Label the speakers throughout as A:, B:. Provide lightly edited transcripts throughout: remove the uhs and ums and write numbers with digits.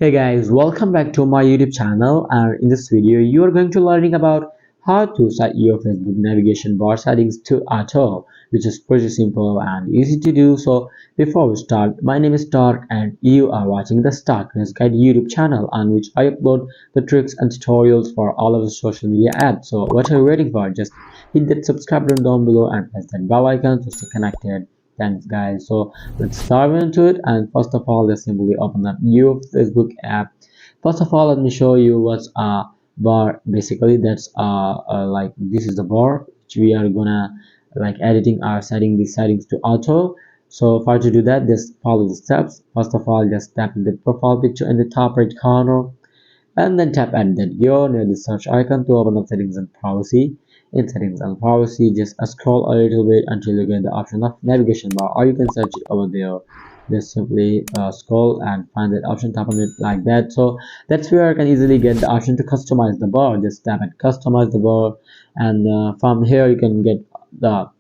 A: Hey guys, welcome back to my YouTube channel, and in this video you are going to learning about how to set your Facebook navigation bar settings to auto, which is pretty simple and easy to do. So before we start, my name is Stark and you are watching the Starkness Guide YouTube channel, on which I upload the tricks and tutorials for all of the social media apps. So what are you waiting for? Just hit that subscribe button down below and press that bell icon to stay connected. Thanks guys. So let's dive into it, and first of all just simply open up your Facebook app. First of all, let me show you what's a bar. Basically that's like this is the bar which we are gonna like editing or setting the settings to auto. So for to do that, just follow the steps. First of all, just tap the profile picture in the top right corner, and then tap add that gear near the search icon to open up settings and privacy. In settings and privacy, just scroll a little bit until you get the option of navigation bar, or you can search it over there. Just simply scroll and find that option, tap on it like that. So that's where I can easily get the option to customize the bar. Just tap and customize the bar, and from here you can get the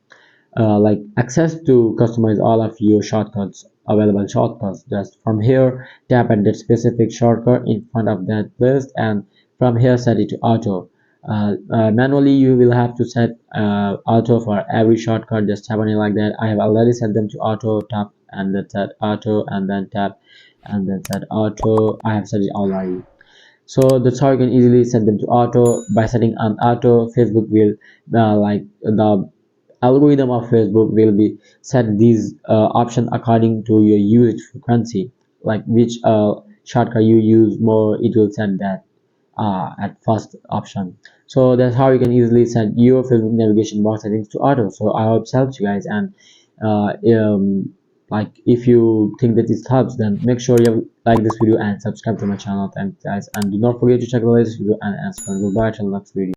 A: like access to customize all of your shortcuts, available shortcuts. Just from here tap at that specific shortcut in front of that list, and from here set it to auto. Manually you will have to set auto for every shortcut. Just tap on it like that. I have already set them to auto. Tap and then set auto, and then tap and then set auto. I have set it already. So that's how you can easily set them to auto. By setting on auto, Facebook will like the algorithm of Facebook will be set these options according to your usage frequency, like which shortcut you use more, it will set that at first option. So that's how you can easily set your Facebook navigation bar settings to auto. So I hope it helps you guys, and uh, um, like if you think that this helps, then make sure you like this video and subscribe to my channel. Thanks guys, and do not forget to check the latest video and answer. Goodbye till next video.